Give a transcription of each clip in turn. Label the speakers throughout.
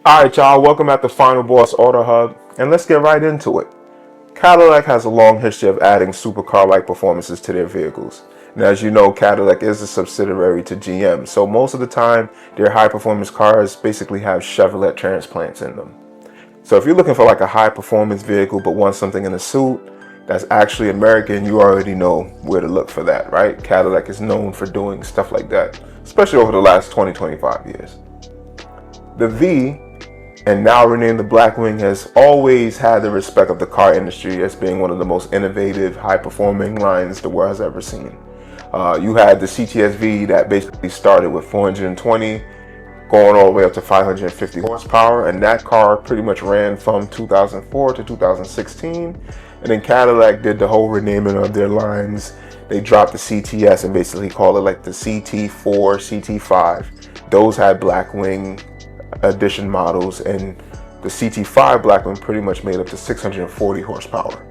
Speaker 1: Alright, y'all, welcome at the Final Boss Auto Hub, and let's get right into it. Cadillac has a long history of adding supercar-like performances to their vehicles. And as you know, Cadillac is a subsidiary to GM, so most of the time, their high-performance cars basically have Chevrolet transplants in them. So if you're looking for like a high-performance vehicle but want something in a suit that's actually American, you already know where to look for that, right? Cadillac is known for doing stuff like that, especially over the last 20-25 years. The V, and now renamed the Blackwing, has always had the respect of the car industry as being one of the most innovative, high-performing lines the world has ever seen. You had the CTS-V that basically started with 420, going all the way up to 550 horsepower, and that car pretty much ran from 2004 to 2016. And then Cadillac did the whole renaming of their lines. They dropped the CTS and basically called it like the CT4, CT5. Those had Blackwing edition models, and the CT5 Blackwing pretty much made up to 640 horsepower.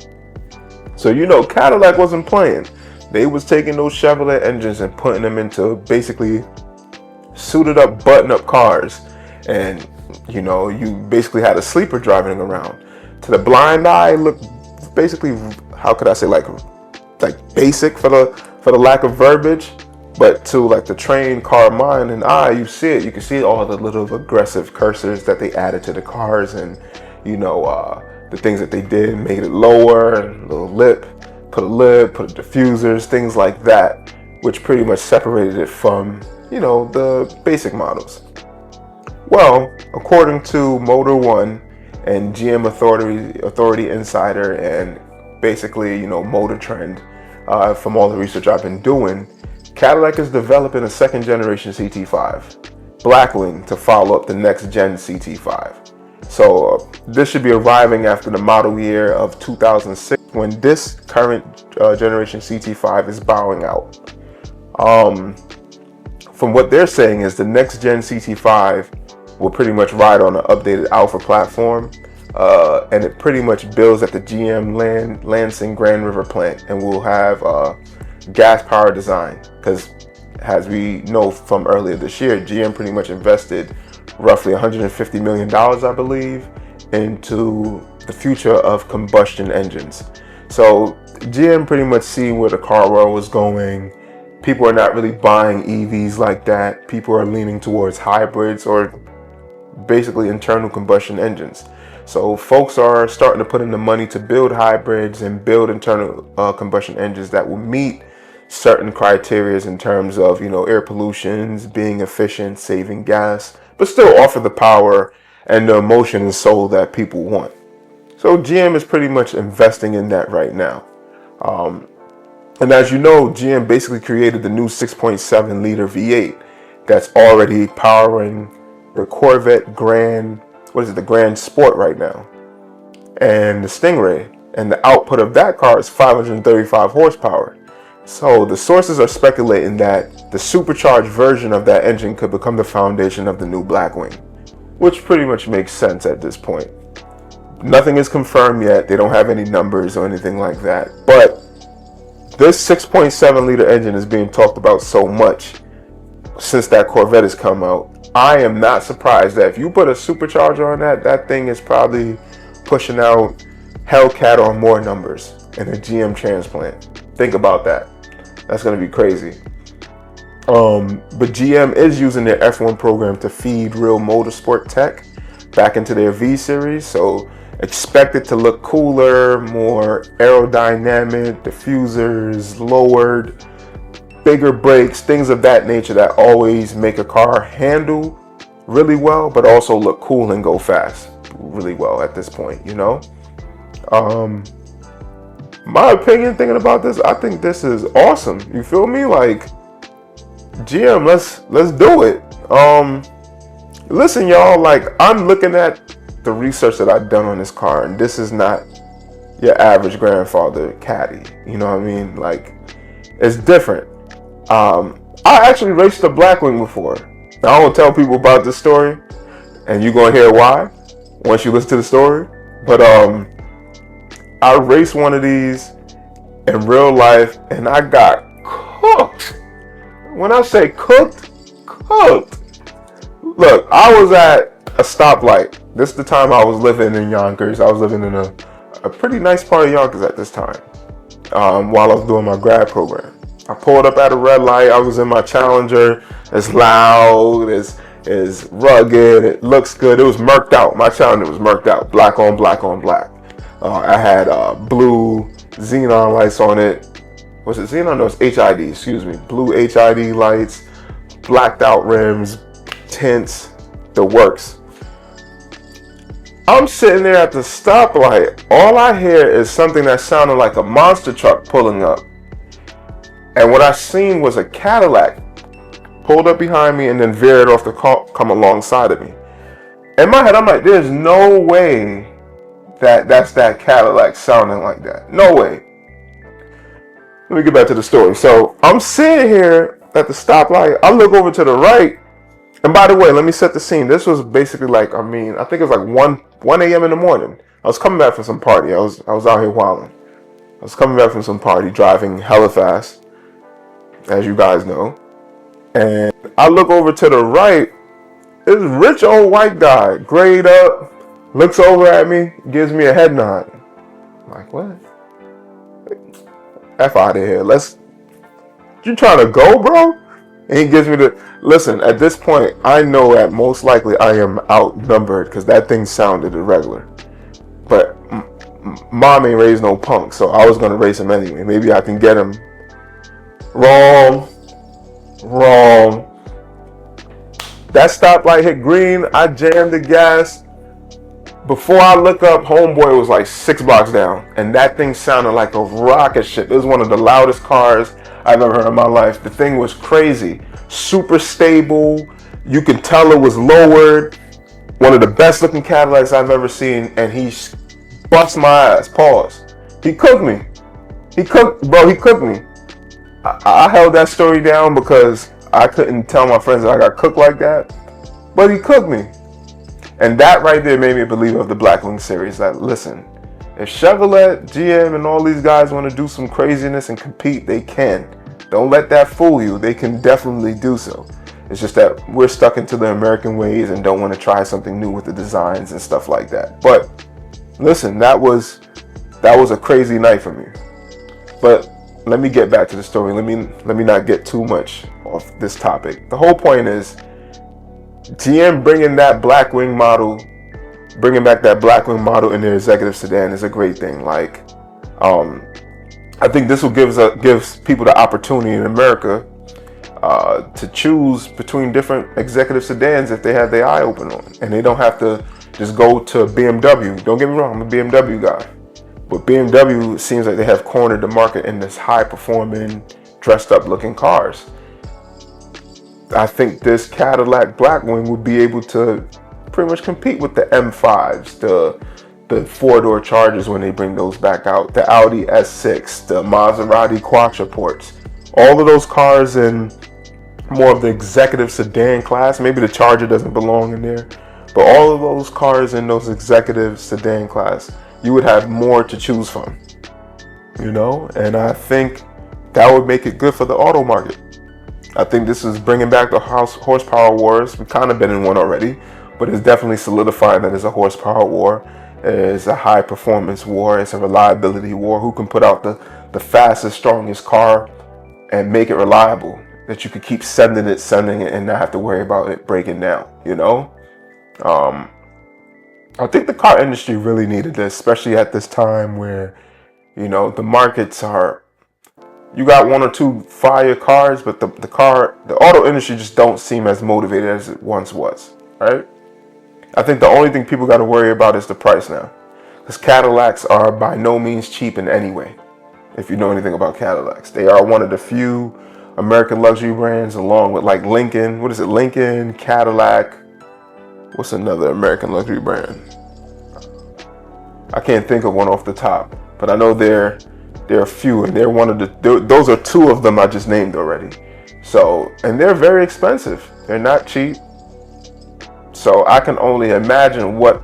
Speaker 1: So you know, Cadillac wasn't playing. They was taking those Chevrolet engines and putting them into basically suited up, button up cars, and you know, you basically had a sleeper driving around. To the blind eye, looked basically, how could I say, like basic for the lack of verbiage. But to like the trained car mind and eye, you see it. You can see all the little aggressive cursors that they added to the cars, and you know, the things that they did, made it lower, a little lip, put diffusers, things like that, which pretty much separated it from, you know, the basic models. Well, according to Motor One and GM Authority Insider, and basically, you know, Motor Trend, from all the research I've been doing, Cadillac is developing a second generation CT5 Blackwing to follow up the next gen CT5. So this should be arriving after the model year of 2006, when this current generation CT5 is bowing out. From what they're saying is the next gen CT5 will pretty much ride on an updated Alpha platform, and it pretty much builds at the GM Lansing Grand River plant, and will have gas power design, because as we know from earlier this year, GM pretty much invested roughly $150 million, I believe, into the future of combustion engines. So GM pretty much see where the car world was going. People are not really buying EVs like that. People are leaning towards hybrids or basically internal combustion engines. So folks are starting to put in the money to build hybrids and build internal combustion engines that will meet certain criteria in terms of, you know, air pollutions, being efficient, saving gas, but still offer the power and the emotion and soul that people want. So GM is pretty much investing in that right now. And as you know, GM basically created the new 6.7 liter V8 that's already powering the Corvette Grand, the Grand Sport right now, and the Stingray. And the output of that car is 535 horsepower. So the sources are speculating that the supercharged version of that engine could become the foundation of the new Blackwing, which pretty much makes sense at this point. Nothing is confirmed yet. They don't have any numbers or anything like that. But this 6.7 liter engine is being talked about so much since that Corvette has come out. I am not surprised that if you put a supercharger on that, that thing is probably pushing out Hellcat or more numbers in a GM transplant. Think about that. That's going to be crazy. But GM is using their F1 program to feed real motorsport tech back into their V series. So expect it to look cooler, more aerodynamic, diffusers lowered, bigger brakes, things of that nature that always make a car handle really well, but also look cool and go fast really well at this point, you know? My opinion thinking about this, I think this is awesome. You feel me? Like, GM, let's do it. Listen, y'all, like, I'm looking at the research that I've done on this car, and this is not your average grandfather caddy. You know what I mean? Like, it's different. I actually raced a Blackwing before. Now, I won't tell people about this story, and you're gonna hear why once you listen to the story. But I raced one of these in real life, and I got cooked. When I say cooked. Look, I was at a stoplight. This is the time I was living in Yonkers. I was living in a pretty nice part of Yonkers at this time, while I was doing my grad program. I pulled up at a red light. I was in my Challenger. It's loud. It's rugged. It looks good. It was murked out. My Challenger was murked out. Black on black on black. I had blue xenon lights on it. Was it xenon? No, it's HID. Excuse me. Blue HID lights. Blacked out rims. Tints. The works. I'm sitting there at the stoplight. All I hear is something that sounded like a monster truck pulling up. And what I seen was a Cadillac pulled up behind me and then veered off the car, come alongside of me. In my head, I'm like, there's no way that's that Cadillac sounding like that. No way. Let me get back to the story. So I'm sitting here at the stoplight. I look over to the right. And by the way, let me set the scene. This was basically like, I think it was like 1 a.m. in the morning. I was coming back from some party. I was out here wilding. I was coming back from some party, driving hella fast, as you guys know. And I look over to the right. This rich old white guy, grayed up, looks over at me, gives me a head nod. I'm like, what? F out of here. You trying to go, bro? And he gives me listen, at this point, I know that most likely I am outnumbered because that thing sounded irregular. But mom ain't raised no punk, so I was going to race him anyway. Maybe I can get him. Wrong. That stoplight hit green. I jammed the gas. Before I look up, homeboy was like 6 blocks down. And that thing sounded like a rocket ship. It was one of the loudest cars I've ever heard in my life. The thing was crazy. Super stable. You could tell it was lowered. One of the best looking Cadillacs I've ever seen. And he bust my ass. Pause. He cooked me. He cooked me. I held that story down because I couldn't tell my friends that I got cooked like that. But he cooked me. And that right there made me a believer of the Blackwing series. That, listen, if Chevrolet, GM, and all these guys want to do some craziness and compete, they can. Don't let that fool you. They can definitely do so. It's just that we're stuck into the American ways and don't want to try something new with the designs and stuff like that. But listen, that was a crazy night for me. But let me get back to the story. Let me not get too much off this topic. The whole point is GM bringing back that Blackwing model in their executive sedan is a great thing. Like, I think this will gives people the opportunity in America to choose between different executive sedans if they have their eye open on, and they don't have to just go to BMW. Don't get me wrong, I'm a BMW guy. But BMW seems like they have cornered the market in this high-performing, dressed-up-looking cars. I think this Cadillac Blackwing would be able to pretty much compete with the M5s, the four-door Chargers when they bring those back out, the Audi S6, the Maserati Quattroports. All of those cars in more of the executive sedan class. Maybe the Charger doesn't belong in there, but all of those cars in those executive sedan class, you would have more to choose from, and I think that would make it good for the auto market. I think this is bringing back the horsepower wars. We've kind of been in one already, but it's definitely solidifying that it's a horsepower war. It's a high performance war. It's a reliability war. Who can put out the fastest, strongest car and make it reliable, that you could keep sending it and not have to worry about it breaking down, I think the car industry really needed this, especially at this time where, the markets are, you got one or two fire cars, but the auto industry just don't seem as motivated as it once was, right? I think the only thing people got to worry about is the price now, because Cadillacs are by no means cheap in any way. If you know anything about Cadillacs, they are one of the few American luxury brands, along with like Lincoln. What is it? Lincoln, Cadillac. What's another American luxury brand? I can't think of one off the top, but I know there are a few, and they're one of those are two of them I just named already. So, and they're very expensive. They're not cheap. So I can only imagine what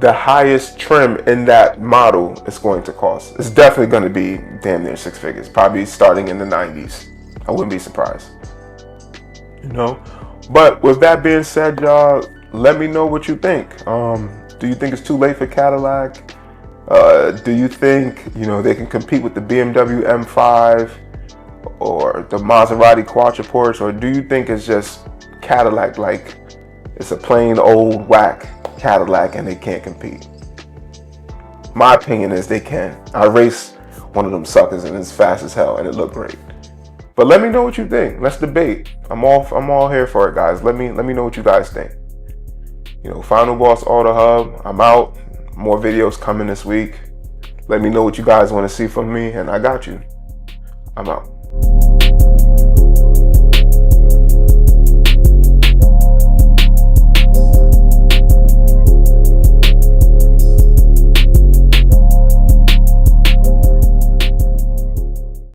Speaker 1: the highest trim in that model is going to cost. It's definitely going to be damn near 6 figures, probably starting in the 90s. I wouldn't be surprised. But with that being said, y'all, let me know what you think. Do you think it's too late for Cadillac? Do you think, they can compete with the BMW M5 or the Maserati Quattroporte, or do you think it's just Cadillac, like it's a plain old whack Cadillac and they can't compete? My opinion is they can. I raced one of them suckers and it's fast as hell and it looked great. But let me know what you think. Let's debate. I'm all here for it, guys. Let me know what you guys think. Final Boss Auto Hub, I'm out. More videos coming this week. Let me know what you guys want to see from me, and I got you. I'm out.